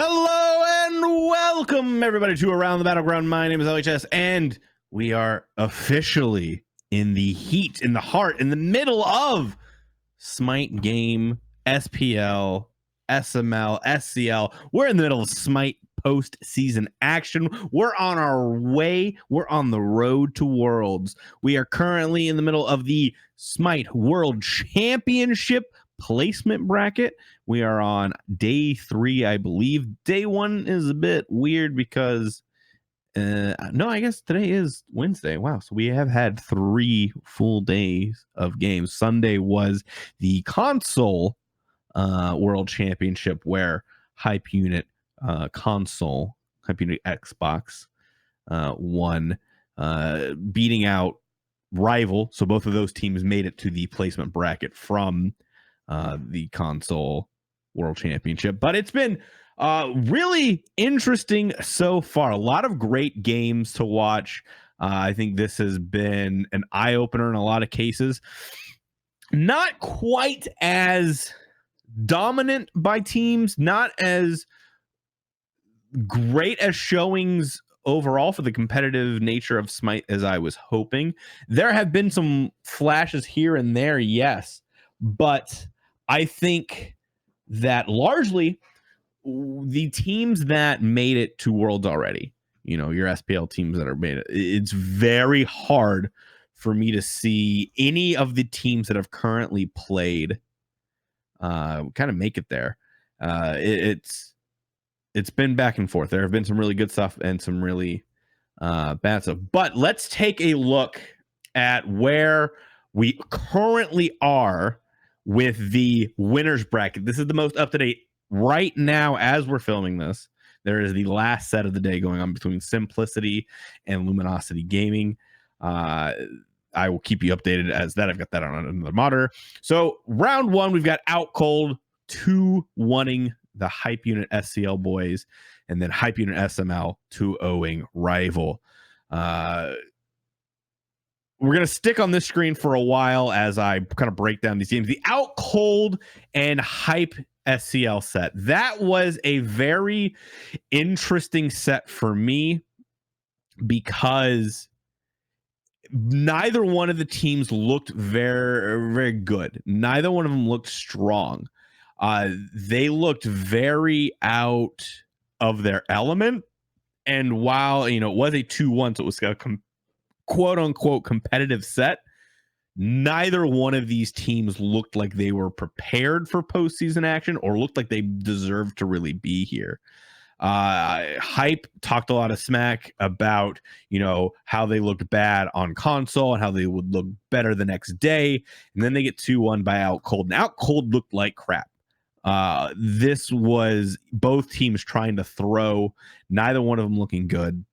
Hello and welcome everybody to Around the Battleground. My name is LHS and we are officially in the heat, in the heart, in the middle of Smite game, SPL, SML, SCL. We're in the middle of Smite post-season action. We're on our way. We're on the road to Worlds. We are currently in the middle of the Smite World Championship placement bracket. We are on day 3, I believe. Day 1 is a bit weird because no, I guess today is Wednesday. Wow. So we have had 3 full days of games. Sunday was the console world championship where Hype Unit console, Hype Unit Xbox won, beating out Rival. So both of those teams made it to the placement bracket from the console world championship. But it's been really interesting so far. A lot of great games to watch. I think this has been an eye-opener in a lot of cases. Not quite as dominant by teams, not as great as showings overall for the competitive nature of Smite as I was hoping. There have been some flashes here and there, yes, but I think that largely the teams that made it to Worlds already, you know, your SPL teams that are made it, it's very hard for me to see any of the teams that have currently played kind of make it there. It's been back and forth. There have been some really good stuff and some really bad stuff. But let's take a look at where we currently are with the winners bracket. This is the most up to date right now as we're filming this. There is the last set of the day going on between Simplicity and Luminosity Gaming. I will keep you updated as that. I've got that on another monitor. So round 1, we've got Out Cold 2-1ing the Hype Unit SCL boys, and then Hype Unit SML 2-0ing Rival. We're going to stick on this screen for a while as I kind of break down these games. The Out Cold and Hype SCL set. That was a very interesting set for me because neither one of the teams looked very, very good. Neither one of them looked strong. They looked very out of their element. And while, you know, it was a 2-1, so it was a quote unquote competitive set, neither one of these teams looked like they were prepared for postseason action or looked like they deserved to really be here. Hype talked a lot of smack about, you know, how they looked bad on console and how they would look better the next day. And then they get 2-1 by Out Cold. And Out Cold looked like crap. This was both teams trying to throw, neither one of them looking good.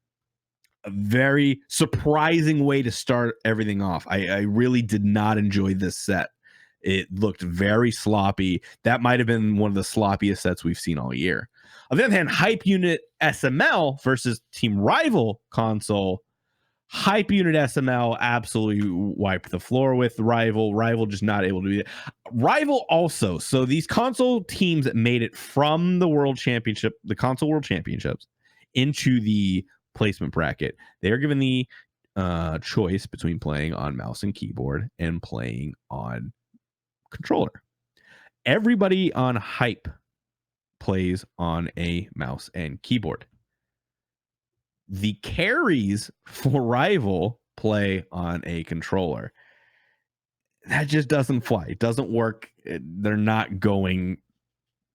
A very surprising way to start everything off. I really did not enjoy this set. It looked very sloppy. That might have been one of the sloppiest sets we've seen all year. On the other hand, Hype Unit SML versus Team Rival console. Hype Unit SML absolutely wiped the floor with Rival. Rival just not able to do it. Rival also. So these console teams that made it from the World Championship, the console World Championships, into the placement bracket, they are given the choice between playing on mouse and keyboard and playing on controller. Everybody on Hype plays on a mouse and keyboard. The carries for Rival play on a controller. That just doesn't fly. It doesn't work. They're not going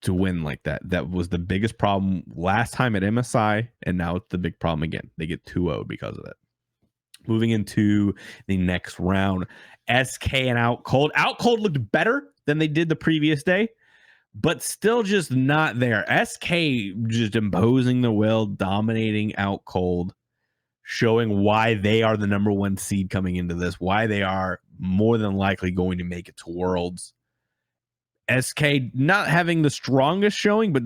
to win like that. That was the biggest problem last time at MSI, and now it's the big problem again. They get 2-0 because of it. Moving into the next round, SK and Out Cold. Out Cold looked better than they did the previous day, but still just not there. SK just imposing the will, dominating Out Cold, showing why they are the number 1 seed coming into this, why they are more than likely going to make it to Worlds. SK not having the strongest showing, but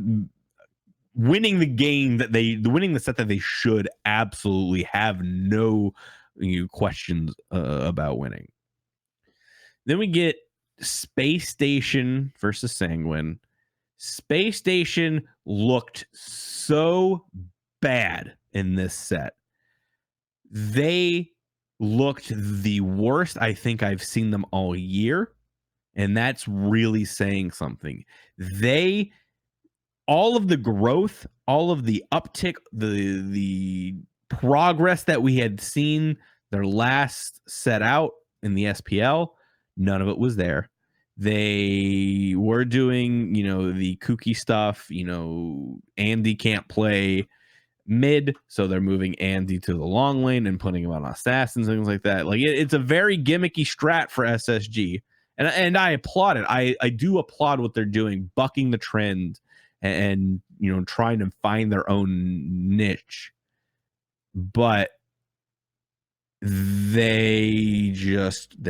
winning the game winning the set that they should absolutely have no questions about winning. Then we get Space Station versus Sanguine. Space Station looked so bad in this set. They looked the worst I think I've seen them all year, and that's really saying something. They all of the growth, all of the uptick, the progress that we had seen their last set out in the SPL, none of it was there. They were doing, the kooky stuff, Andy can't play mid, so they're moving Andy to the long lane and putting him on assassins and things like that. Like it's a very gimmicky strat for SSG, and I applaud it. I do applaud what they're doing, bucking the trend and trying to find their own niche. But they're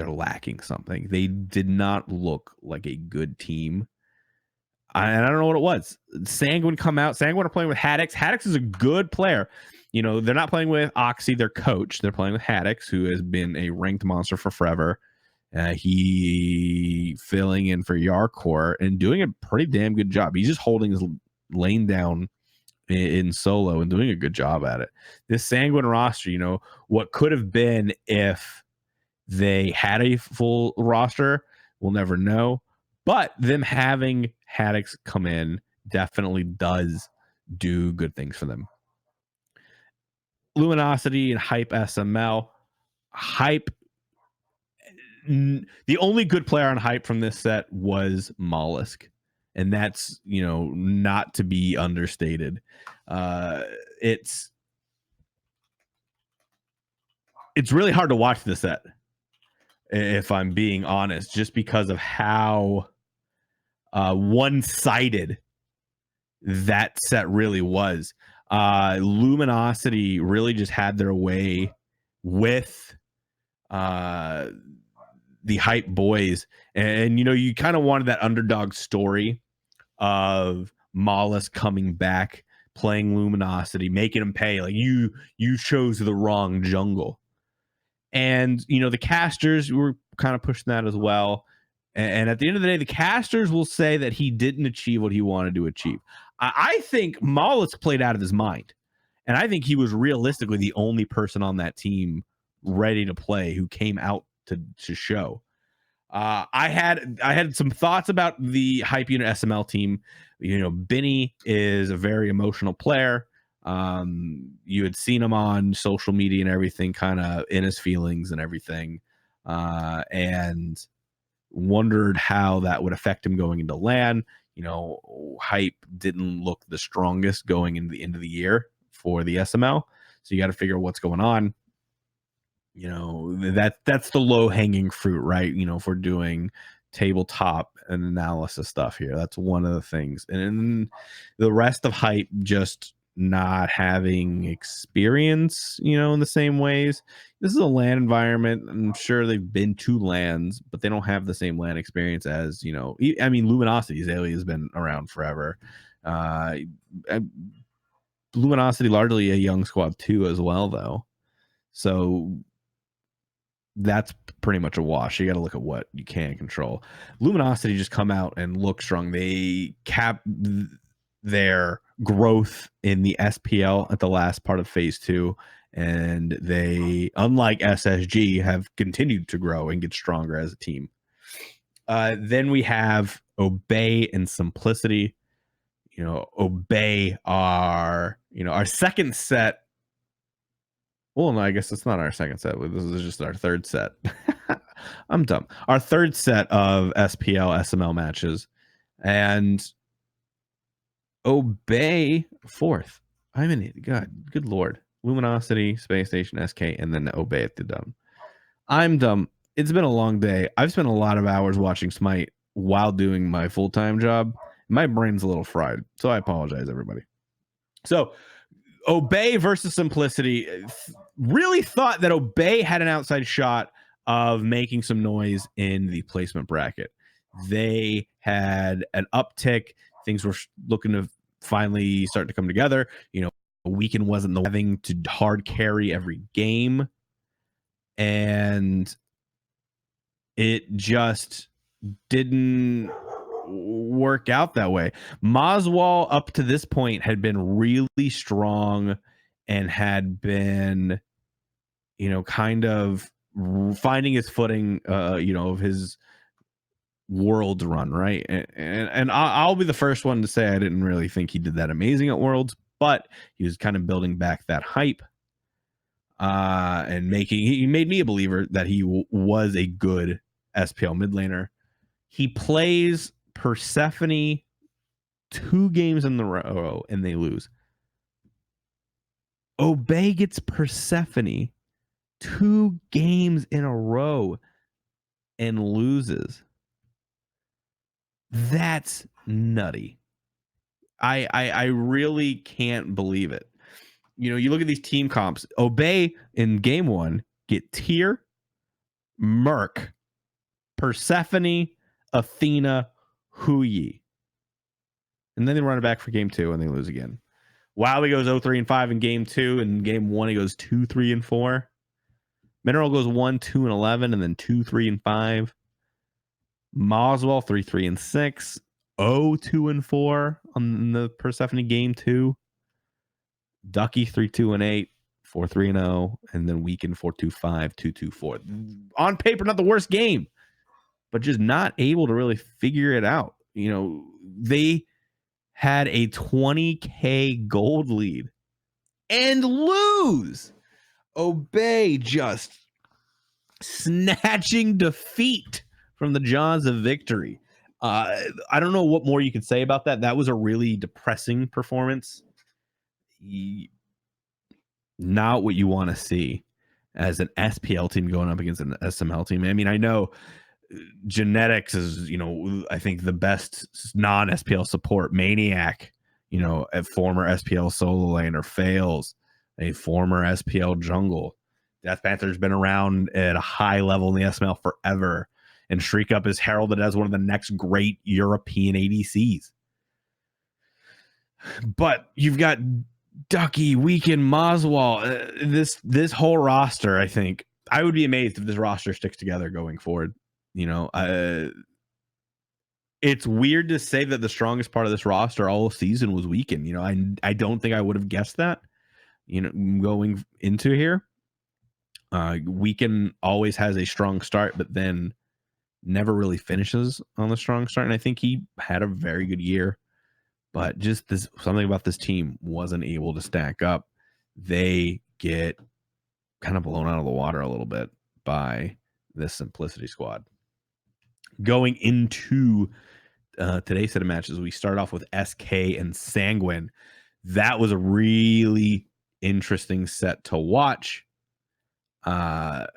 lacking something. They did not look like a good team. I don't know what it was. Sanguine come out. Sanguine are playing with Haddix. Haddix is a good player. They're not playing with Oxy, their coach. They're playing with Haddix, who has been a ranked monster for forever. He filling in for Yarkor and doing a pretty damn good job. He's just holding his lane down in solo and doing a good job at it. This Sanguine roster, what could have been if they had a full roster, we'll never know. But them having Haddix come in definitely does do good things for them. Luminosity and Hype SML. Hype, the only good player on Hype from this set was Mollusk. And that's, not to be understated. It's really hard to watch this set, if I'm being honest, just because of how one-sided that set really was. Luminosity really just had their way with the Hype boys, and you kind of wanted that underdog story of Mollusk coming back, playing Luminosity, making them pay. Like you chose the wrong jungle. And the casters were kind of pushing that as well. And at the end of the day, the casters will say that he didn't achieve what he wanted to achieve. I think Mollusk played out of his mind. And I think he was realistically the only person on that team ready to play who came out to show. I had some thoughts about the Hype Unit SML team. Benny is a very emotional player. You had seen him on social media and everything, kind of in his feelings and everything, and wondered how that would affect him going into LAN. Hype didn't look the strongest going into the end of the year for the SML, so you got to figure out what's going on. That's the low hanging fruit, right? If we're doing tabletop and analysis stuff here, that's one of the things. And the rest of Hype just not having experience, in the same ways. This is a LAN environment. I'm sure they've been to LANs, but they don't have the same LAN experience as, Luminosity Azalea has been around forever. Luminosity largely a young squad too as well, though. So that's pretty much a wash. You got to look at what you can control. Luminosity just come out and look strong. They cap their growth in the SPL at the last part of phase 2, and they, unlike SSG, have continued to grow and get stronger as a team. Then we have Obey and Simplicity. Obey our second set. Well, no, I guess it's not our second set. This is just our third set. I'm dumb. Our third set of SPL SML matches, and Obey fourth. I'm an idiot. God, good lord. Luminosity, Space Station, SK, and then Obey at the dumb. I'm dumb. It's been a long day. I've spent a lot of hours watching Smite while doing my full-time job. My brain's a little fried, so I apologize, everybody. So, Obey versus Simplicity. Really thought that Obey had an outside shot of making some noise in the placement bracket. They had an uptick. Things were looking to finally start to come together. Weekend wasn't the having to hard carry every game, and it just didn't work out that way. Maswal up to this point had been really strong and had been, kind of finding his footing, of his Worlds run, right? And I'll be the first one to say I didn't really think he did that amazing at Worlds, but he was kind of building back that hype, and he made me a believer that he was a good SPL mid laner. He plays Persephone 2 games in the row and they lose. Obey gets Persephone 2 games in a row and loses. That's nutty. I really can't believe it. You look at these team comps. Obey in game 1 get Tyr, Merc, Persephone, Athena, Huyi. And then they run it back for game 2 and they lose again. WoW, he goes 0-3-5 in game 2, and game 1 he goes 2-3-4. Mineral goes 1-2-11, and then 2-3-5. Maswell 3-3-6. 0-2-4 on the Persephone game 2. Ducky 3-2-8, 4-3-0, and then Weekend 4-2-5, 2-2-4. On paper, not the worst game, but just not able to really figure it out. They had a 20K gold lead and lose. Obey just snatching defeat from the jaws of victory. I don't know what more you could say about that. That was a really depressing performance. Not what you want to see as an SPL team going up against an SML team. I mean, I know Genetics is, I think the best non-SPL support. Maniac, a former SPL solo laner, fails, a former SPL jungle. Death Panther's been around at a high level in the SML forever, and Shriek Up is heralded as one of the next great European ADCs. But you've got Ducky, Weekend, Maswal. This whole roster, I think, I would be amazed if this roster sticks together going forward. It's weird to say that the strongest part of this roster all season was Weekend. I don't think I would have guessed that, going into here. Weekend always has a strong start, but then never really finishes on the strong start. And I think he had a very good year, but just something about this team wasn't able to stack up. They get kind of blown out of the water a little bit by this Simplicity squad. Going into today's set of matches, we start off with SK and Sanguine. That was a really interesting set to watch. Let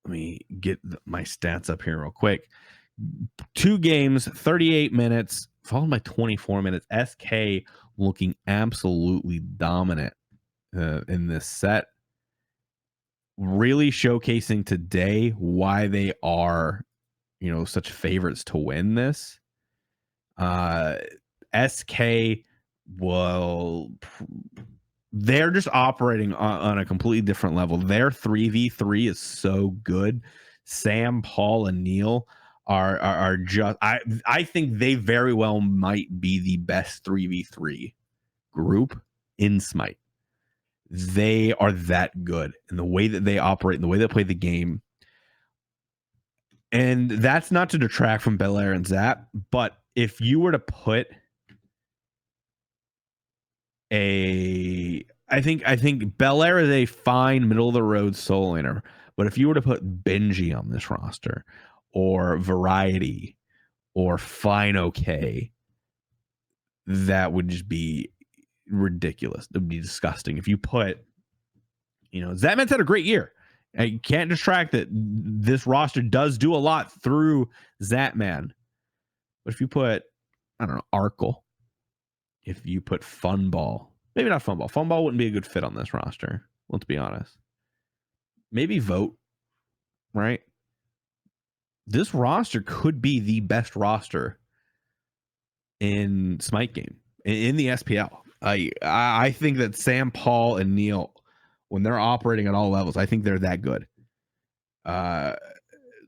me get my stats up here real quick. 2 games, 38 minutes, followed by 24 minutes. SK looking absolutely dominant in this set. Really showcasing today why they are, such favorites to win this. SK they're just operating on a completely different level. Their 3v3 is so good. Sam, Paul, and Neil are just, I think they very well might be the best 3v3 group in Smite. They are that good in the way that they operate, and the way they play the game. And that's not to detract from Belair and Zap, but if you were to put I think Belair is a fine middle of the road solo laner, but if you were to put Benji on this roster, or Variety, or Fine OK, that would just be ridiculous. It would be disgusting. If you put, Zatman's had a great year. You can't distract that this roster does do a lot through Zatman. But if you put, I don't know, Arkle, if you put Funball, maybe not Funball. Funball wouldn't be a good fit on this roster. Let's be honest. Maybe Vote, right? This roster could be the best roster in Smite game, in the SPL. I think that Sam, Paul, and Neil, when they're operating at all levels, I think they're that good.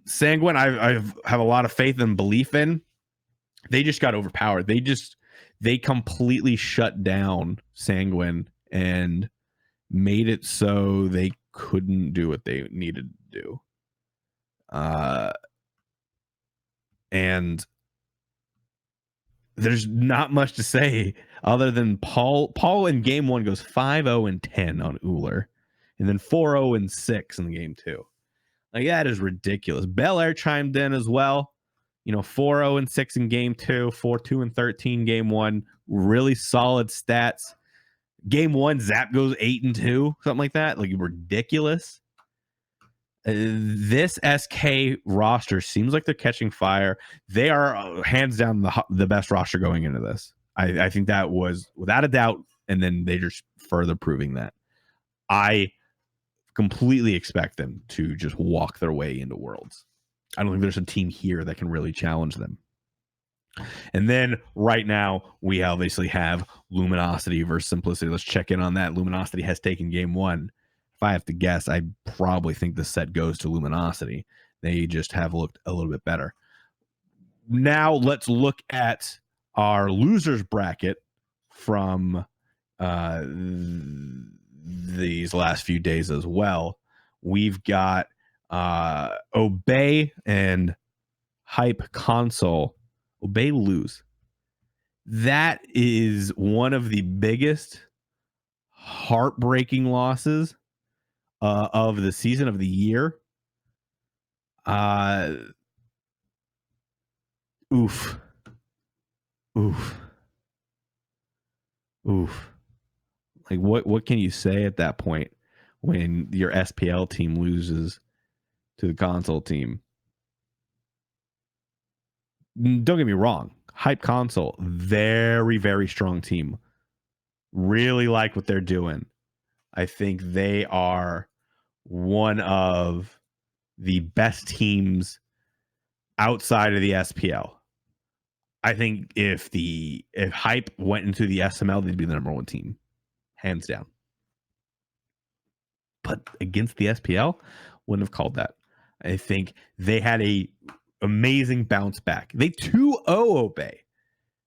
Sanguine, I have a lot of faith and belief in. they just got overpowered. They completely shut down Sanguine and made it so they couldn't do what they needed to do. And there's not much to say other than Paul in game 1 goes 5-0-10 on Uller, and then 4-0-6 in the game 2. Like, that is ridiculous. Bel Air chimed in as well. 4-0-6 in game 2, 4-2-13 game 1. Really solid stats. Game 1, Zap goes 8-2, something like that. Like, ridiculous. This SK roster seems like they're catching fire. They are hands down the best roster going into this. I think that was without a doubt, and then they just further proving that. I completely expect them to just walk their way into Worlds. I don't think there's a team here that can really challenge them. And then right now, we obviously have Luminosity versus Simplicity. Let's check in on that. Luminosity has taken game 1. If I have to guess, I probably think the set goes to Luminosity. They just have looked a little bit better. Now let's look at our losers bracket from these last few days as well. We've got Obey and Hype Console. Obey lose. That is one of the biggest heartbreaking losses of the season, of the year. Oof. Like, what can you say at that point when your SPL team loses to the console team? Don't get me wrong. Hype Console, very, very strong team. Really like what they're doing. I think they are one of the best teams outside of the SPL. I think if Hype went into the SML, they'd be the number 1 team, hands down. But against the SPL, wouldn't have called that. I think they had a amazing bounce back. They 2-0 Obey.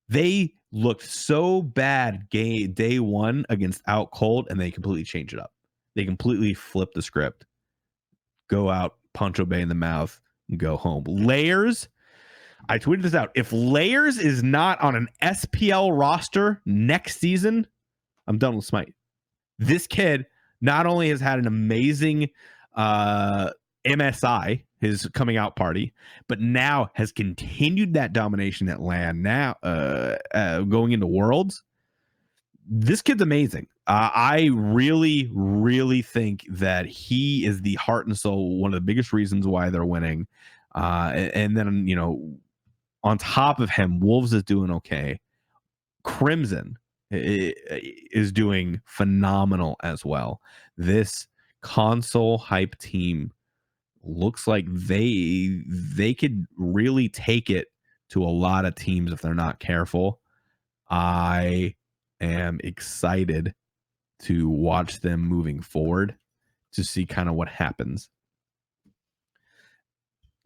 They looked so bad day 1 against Out Cold, and they completely changed it up. They completely flipped the script. Go out, punch Obey in the mouth, and go home. Layers, I tweeted this out. If Layers is not on an SPL roster next season, I'm done with Smite. This kid not only has had an amazing MSI, his coming out party, but now has continued that domination at LAN. Now going into Worlds, this kid's amazing. I really, really think that he is the heart and soul, one of the biggest reasons why they're winning. And then, on top of him, Wolves is doing okay. Crimson is doing phenomenal as well. This console Hype team looks like they could really take it to a lot of teams if they're not careful. I am excited to watch them moving forward to see kind of what happens.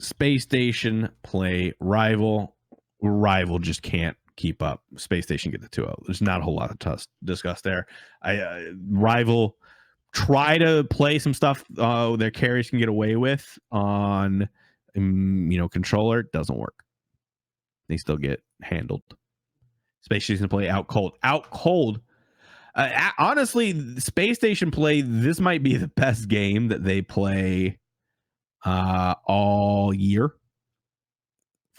Space Station play Rival. Rival just can't keep up. Space Station get the 2-0. There's not a whole lot to discuss there. Rival try to play some stuff their carriers can get away with on controller. Doesn't work. They still get handled. Space Station play Out Cold. Out Cold. Honestly, Space Station play, this might be the best game that they play all year.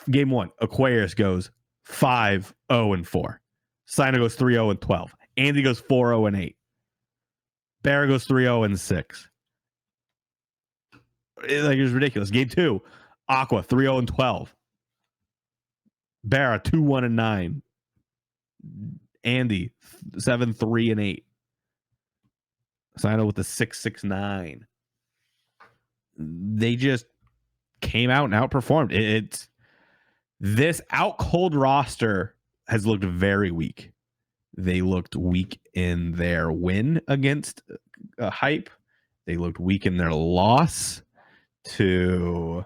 Game 1, Aquarius goes 5-0-4. Sino goes 3-0-12. Andy goes 4-0-8. Barra goes 3-0-6. Like, it was ridiculous. Game 2, Aqua 3-0-12. Barra 2-1-9. Andy 7-3-8. Sino with the 6-6-9. They just came out and outperformed. It's this Out Cold roster has looked very weak. They looked weak in their win against Hype. They looked weak in their loss to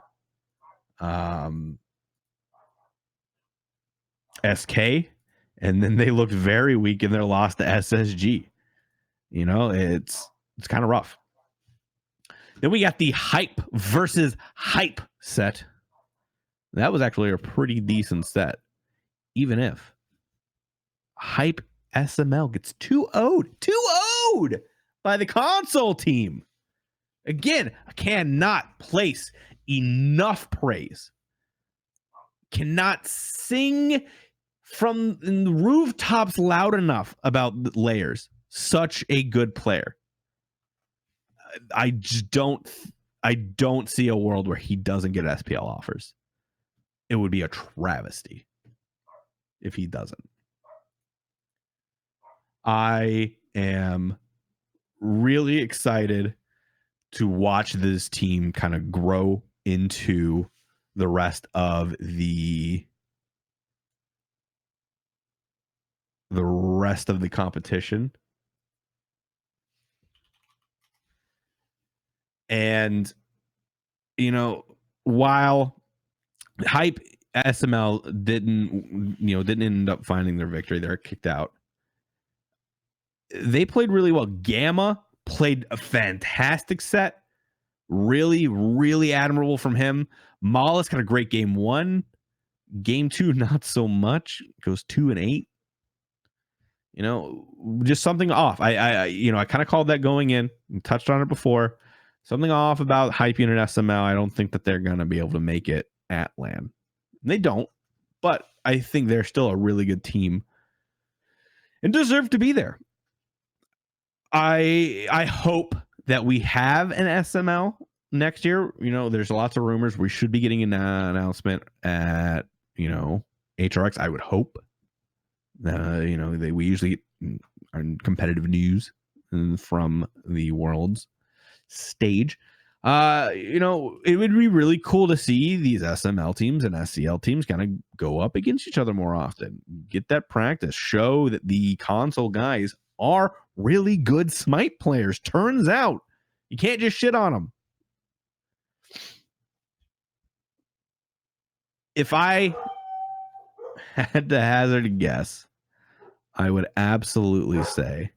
SK, and then they looked very weak in their loss to SSG. You know, it's kind of rough. Then we got the hype versus hype set. That was actually a pretty decent set, even if hype SML gets 2-0'd by the console team. Again, I cannot place enough praise. Cannot sing from the rooftops loud enough about the layers. Such a good player. I just don't see a world where he doesn't get SPL offers. It would be a travesty if he doesn't. I am really excited to watch this team kind of grow into the rest of the competition. And you know, while hype SML didn't end up finding their victory, they're kicked out. They played really well. Gamma played a fantastic set. Really, really admirable from him. Mollis got a great game 1. Game 2, not so much. Goes 2-8. You know, just something off. I kind of called that going in and touched on it before. Something off about hyping an SML. I don't think that they're going to be able to make it at LAN. They don't, but I think they're still a really good team and deserve to be there. I hope that we have an SML next year. You know, there's lots of rumors. We should be getting an announcement at, HRX. I would hope. We usually get competitive news from the world's stage. It would be really cool to see these SML teams and SCL teams kind of go up against each other more often. Get that practice. Show that the console guys are really good Smite players. Turns out you can't just shit on them. If I had to hazard a guess, I would absolutely say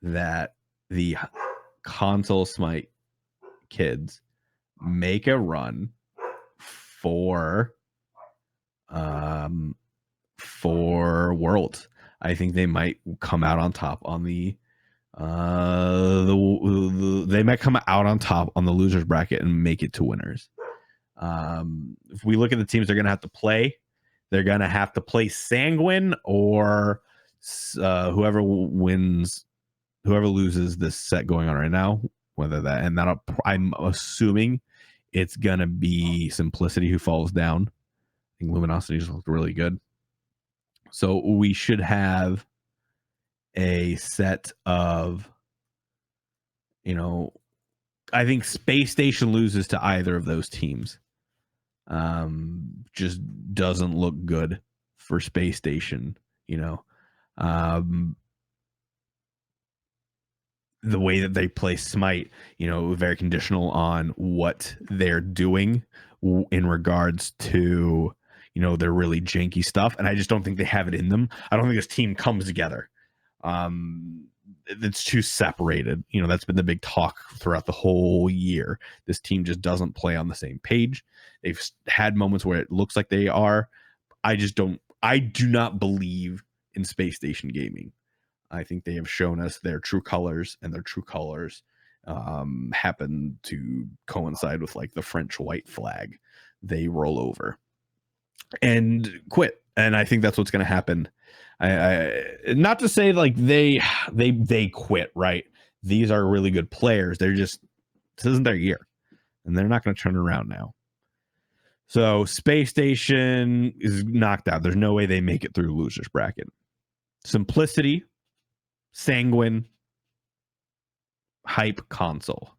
that the console Smite kids make a run for Worlds. I think they might come out on top on they might come out on top on the losers bracket and make it to winners. If we look at the teams they're going to have to play, they're going to have to play Sanguine or whoever loses this set going on right now. I'm assuming it's going to be Simplicity who falls down. I think Luminosity just looked really good. So we should have a set of, I think Space Station loses to either of those teams. Just doesn't look good for Space Station, the way that they play Smite, very conditional on what they're doing in regards to, their really janky stuff. And I just don't think they have it in them. I don't think this team comes together. It's too separated. That's been the big talk throughout the whole year. This team just doesn't play on the same page. They've had moments where it looks like they are. I do not believe in Space Station Gaming. I think they have shown us their true colors, and their true colors happen to coincide with like the French white flag. They roll over and quit, and I think that's what's going to happen. I not to say like they quit, right? These are really good players. This isn't their year, and they're not going to turn around now. So Space Station is knocked out. There's no way they make it through losers bracket. Simplicity, Sanguine, hype, console.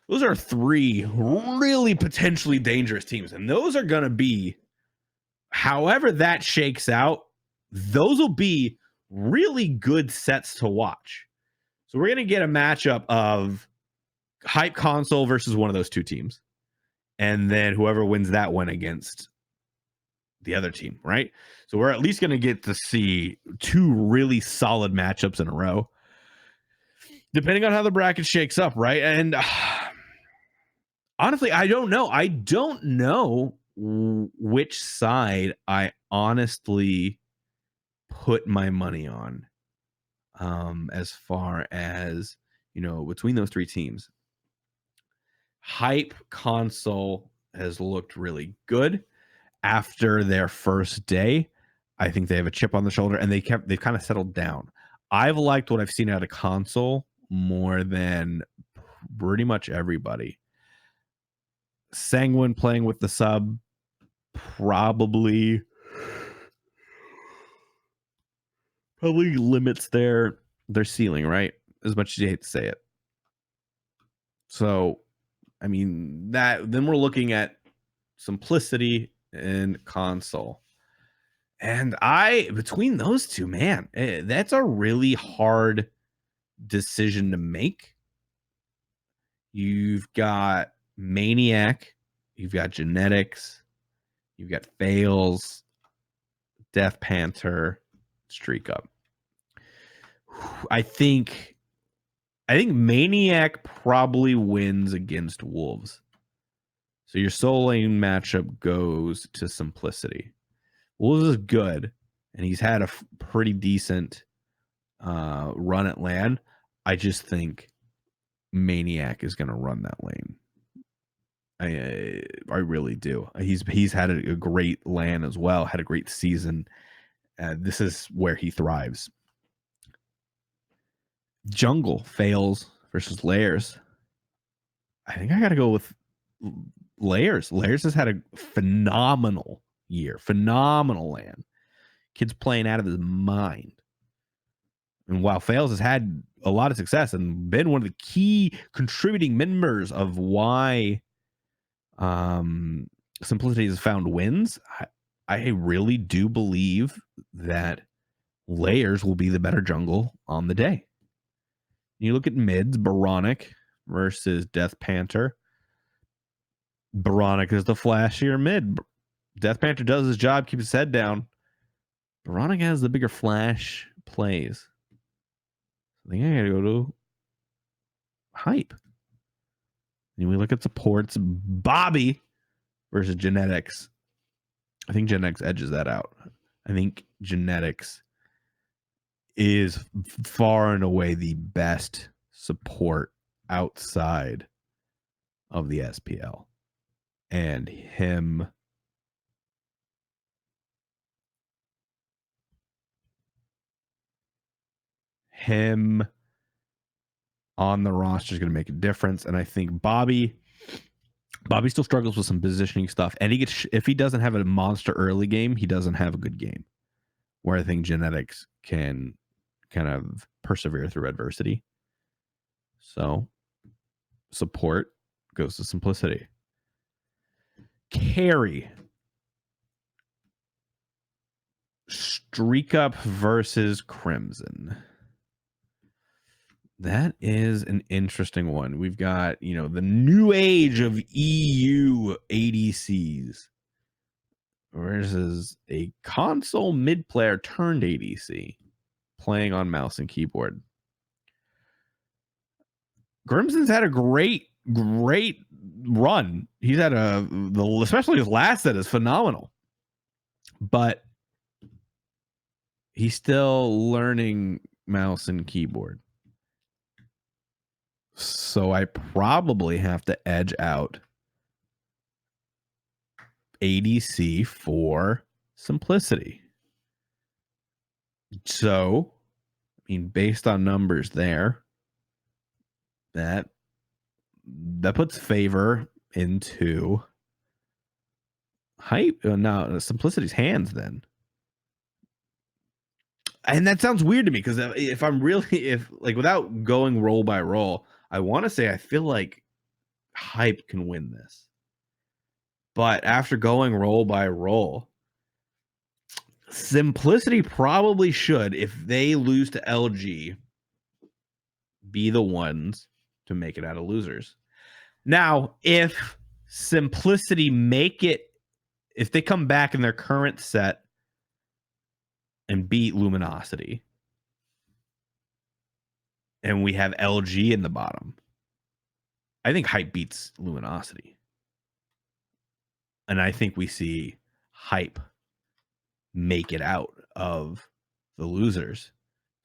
Those are 3 really potentially dangerous teams, and those are going to be, however that shakes out, those will be really good sets to watch. So we're going to get a matchup of hype, console versus one of those 2 teams, and then whoever wins that one against the other team, right? So we're at least going to get to see 2 really solid matchups in a row, depending on how the bracket shakes up, right? And honestly, I don't know. I don't know which side I honestly put my money on, as far as, between those 3 teams. Hype console has looked really good after their first day. I think they have a chip on the shoulder, and they've kind of settled down. I've liked what I've seen out of console more than pretty much everybody. Sanguine playing with the sub probably limits their ceiling, right? As much as you hate to say it. So, I mean, then we're looking at simplicity and console. And between those two, man, that's a really hard decision to make. You've got Maniac, you've got Genetics, you've got Fails, Death Panther, Streak Up. I think Maniac probably wins against Wolves. So your soul lane matchup goes to Simplicity. Wolves is good, and he's had a pretty decent run at land. I just think Maniac is going to run that lane. I really do. He's had a great LAN as well, had a great season. This is where he thrives. Jungle Fails versus Layers. I think I got to go with Layers. Layers has had a phenomenal year, phenomenal LAN. Kid's playing out of his mind. And while Fails has had a lot of success and been one of the key contributing members of why Simplicity has found wins, I really do believe that Layers will be the better jungle on the day. You look at mids, Baronic versus Death Panther. Baronic is the flashier mid. Death Panther does his job, keeps his head down. Baronic has the bigger flash plays. I think I gotta go to Hype. And we look at supports, Bobby versus Genetics. I think Genetics edges that out. I think Genetics is far and away the best support outside of the SPL. And him on the roster is going to make a difference. And I think Bobby still struggles with some positioning stuff. And if he doesn't have a monster early game, he doesn't have a good game. Where I think Genetics can kind of persevere through adversity. So support goes to Simplicity. Carry. Streak Up versus Crimson. That is an interesting one. We've got, the new age of EU ADCs versus a console mid player turned ADC playing on mouse and keyboard. Crimson's had a great run. He's had especially his last set is phenomenal. But he's still learning mouse and keyboard. So I probably have to edge out ADC for Simplicity. So, based on numbers there, that puts favor into Hype. Now, Simplicity's hands then. And that sounds weird to me because without going role by role, I want to say I feel like Hype can win this. But after going role by role, Simplicity probably should, if they lose to LG, be the ones to make it out of losers. Now, if Simplicity if they come back in their current set and beat Luminosity. And we have LG in the bottom. I think Hype beats Luminosity. And I think we see Hype make it out of the losers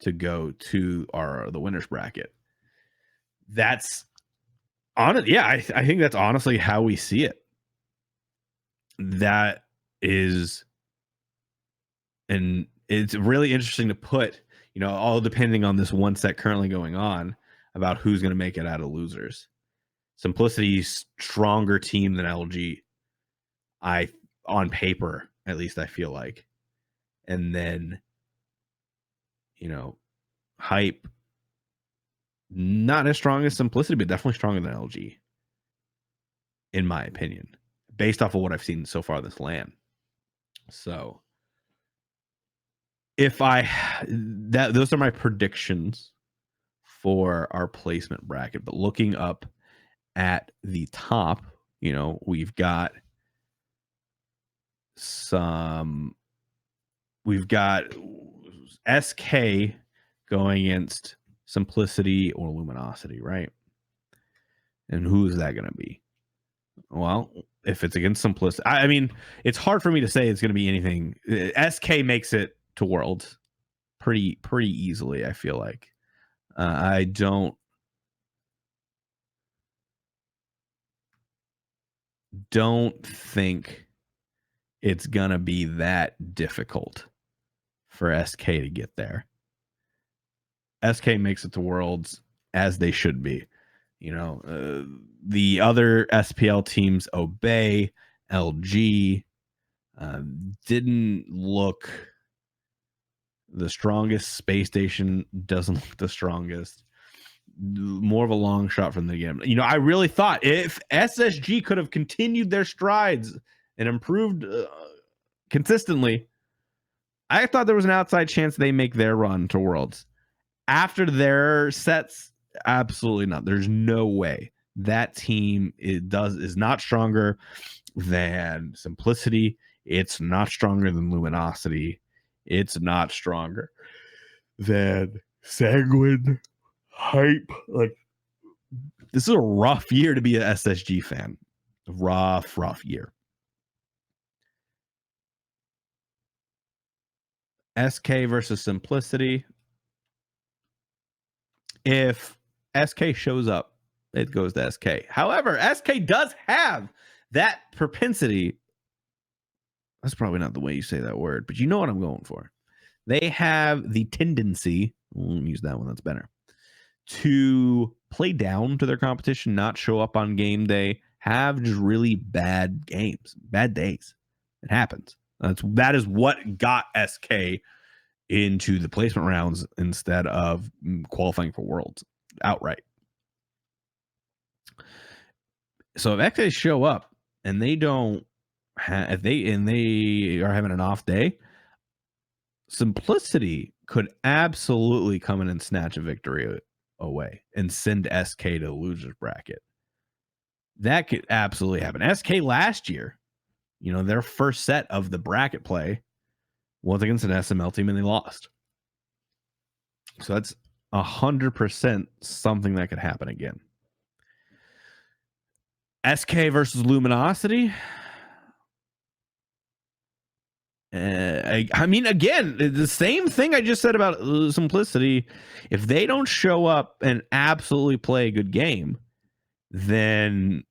to go to the winners bracket. That's on it. Yeah, I think that's honestly how we see it. That is, and it's really interesting to put, all depending on this one set currently going on about who's going to make it out of losers. Simplicity's stronger team than LG. On paper, at least I feel like. And then, Hype, not as strong as Simplicity, but definitely stronger than LG, in my opinion, based off of what I've seen so far this LAN. So those are my predictions for our placement bracket. But looking up at the top, we've got SK going against Simplicity or Luminosity, right? And who is that going to be? Well, if it's against Simplicity, I mean, it's hard for me to say it's going to be anything. SK makes it to Worlds pretty easily, I feel like. I don't think it's going to be that difficult for SK to get there. SK makes it to Worlds as they should be. The other SPL teams obey. LG didn't look the strongest. Space Station doesn't look the strongest. More of a long shot from the game. I really thought if SSG could have continued their strides and improved consistently, I thought there was an outside chance they make their run to Worlds. After their sets, absolutely not. There's no way that team is not stronger than Simplicity. It's not stronger than Luminosity. It's not stronger than Sanguine, Hype. Like, this is a rough year to be an SSG fan. Rough year. SK versus Simplicity. If SK shows up, it goes to SK. However, SK does have that propensity. That's probably not the way you say that word, but you know what I'm going for. They have the tendency, we'll use that one, that's better, to play down to their competition, not show up on game day, have just really bad games, bad days. It happens. That is what got SK into the placement rounds instead of qualifying for Worlds outright. So if XA show up and they don't if they are having an off day, Simplicity could absolutely come in and snatch a victory away and send SK to the losers bracket. That could absolutely happen. SK last year, their first set of the bracket play was against an SML team and they lost. So that's 100% something that could happen again. SK versus Luminosity. I mean, again, the same thing I just said about Simplicity. If they don't show up and absolutely play a good game, then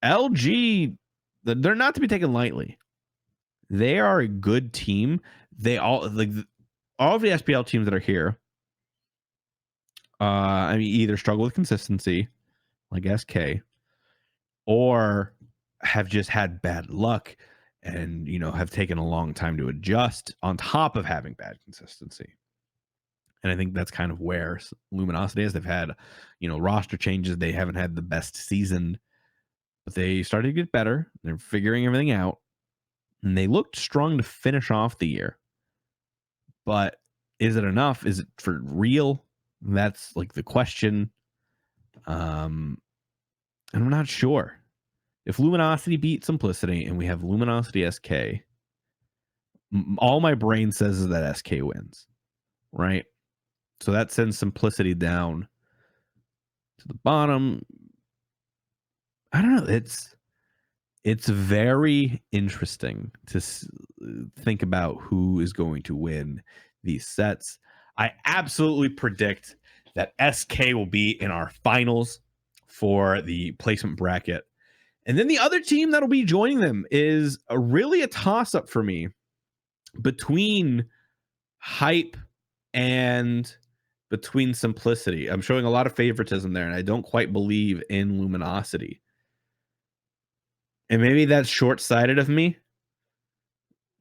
LG, they're not to be taken lightly. They are a good team. They all of the SPL teams that are here. I mean, either struggle with consistency, like SK, or have just had bad luck and have taken a long time to adjust on top of having bad consistency. And I think that's kind of where Luminosity is. They've had roster changes. They haven't had the best season, but they started to get better. They're figuring everything out, and they looked strong to finish off the year. But is it enough? Is it for real? That's like the question. And I'm not sure. If Luminosity beat Simplicity and we have Luminosity SK, all my brain says is that SK wins, right? So that sends Simplicity down to the bottom. I don't know. It's very interesting to think about who is going to win these sets. I absolutely predict that SK will be in our finals for the placement bracket. And then the other team that'll be joining them is really a toss-up for me between Hype and between Simplicity. I'm showing a lot of favoritism there, and I don't quite believe in Luminosity. And maybe that's short-sighted of me.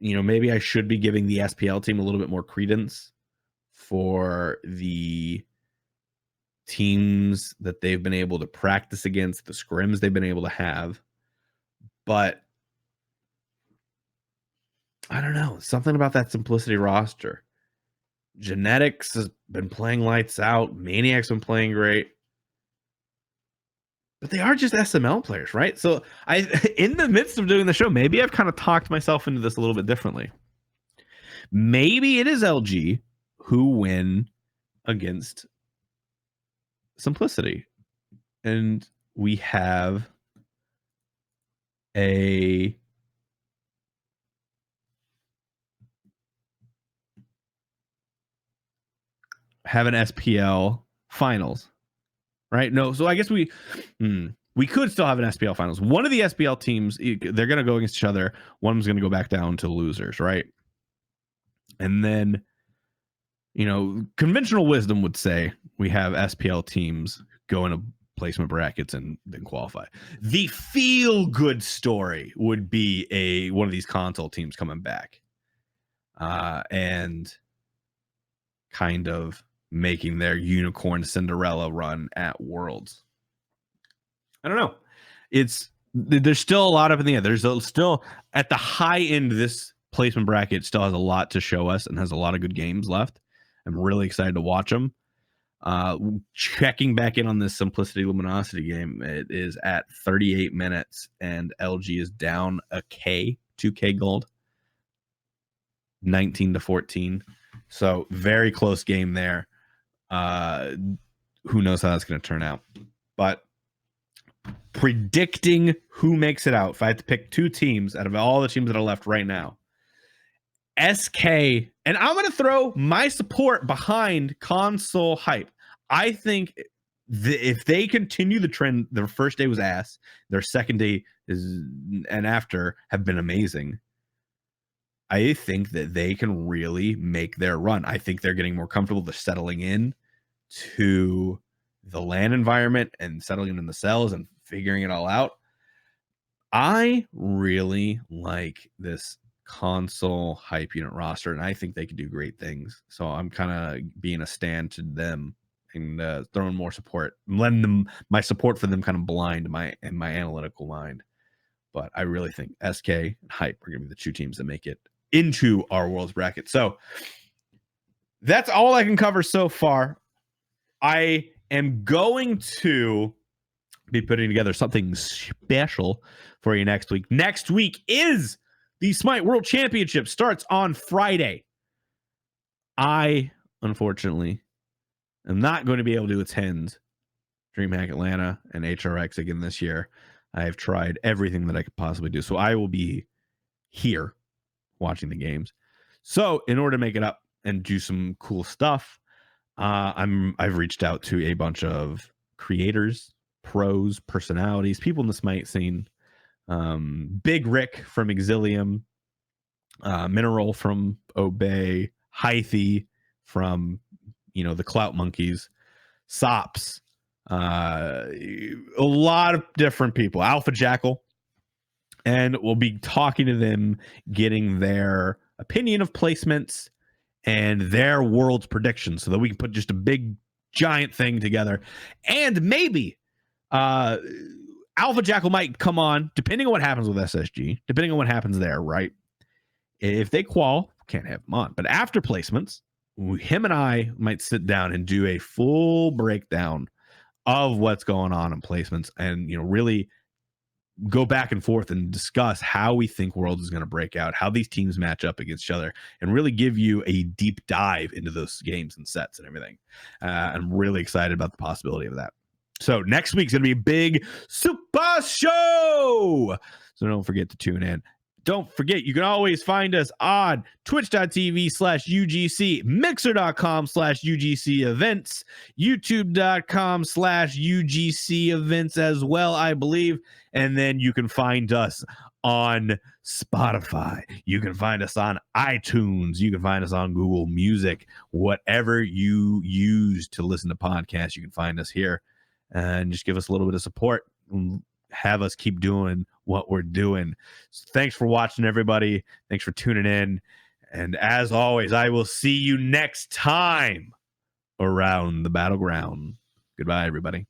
Maybe I should be giving the SPL team a little bit more credence for the teams that they've been able to practice against, the scrims they've been able to have. But I don't know, something about that Simplicity roster. Genetics has been playing lights out. Maniac's been playing great. But they are just SML players, right? So in the midst of doing the show, maybe I've kind of talked myself into this a little bit differently. Maybe it is LG who win against Simplicity. And we have an SPL finals, right? No, so I guess we could still have an SPL finals. One of the SPL teams, they're going to go against each other. One of them's going to go back down to losers, right? And then, conventional wisdom would say we have SPL teams go into placement brackets and then qualify. The feel-good story would be one of these console teams coming back and kind of making their unicorn Cinderella run at Worlds. I don't know. There's still a lot up in the air. There's still at the high end, this placement bracket still has a lot to show us and has a lot of good games left. I'm really excited to watch them. Checking back in on this Simplicity Luminosity game, it is at 38 minutes and LG is down a K, 2K gold, 19-14. So very close game there. Who knows how that's going to turn out? But predicting who makes it out, if I had to pick two teams out of all the teams that are left right now, SK, and I'm going to throw my support behind Console Hype. I think if they continue the trend, their first day was ass, their second day and after have been amazing. I think that they can really make their run. I think they're getting more comfortable. They're settling in to the LAN environment and settling in the cells and figuring it all out. I really like this Console Hype unit roster, and I think they could do great things. So I'm kind of being a stand to them and throwing more support, letting them my support for them kind of blind my analytical mind. But I really think SK and Hype are going to be the two teams that make it into our Worlds bracket. So that's all I can cover so far. I am going to be putting together something special for you next week. Next week is the Smite World Championship. Starts on Friday. I, unfortunately, am not going to be able to attend DreamHack Atlanta and HRX again this year. I have tried everything that I could possibly do. So I will be here watching the games. So in order to make it up and do some cool stuff, I've reached out to a bunch of creators, pros, personalities, people in the Smite scene. Big Rick from Exilium, Mineral from Obey, Hythy from the Clout Monkeys, Sops, a lot of different people, Alpha Jackal, and we'll be talking to them, getting their opinion of placements and their world's predictions so that we can put just a big giant thing together. And maybe Alpha Jackal might come on, depending on what happens with SSG, depending on what happens there, right? If they qual, can't have them on. But after placements, him and I might sit down and do a full breakdown of what's going on in placements and, really go back and forth and discuss how we think Worlds is going to break out, how these teams match up against each other, and really give you a deep dive into those games and sets and everything. I'm really excited about the possibility of that. So next week's going to be a big super show. So don't forget to tune in. Don't forget, you can always find us on twitch.tv/UGC, mixer.com/UGC events, youtube.com/UGC events as well, I believe. And then you can find us on Spotify. You can find us on iTunes. You can find us on Google Music. Whatever you use to listen to podcasts, you can find us here. And just give us a little bit of support. Have us keep doing what we're doing. So thanks for watching, everybody. Thanks for tuning in. And as always, I will see you next time around the Battleground. Goodbye, everybody.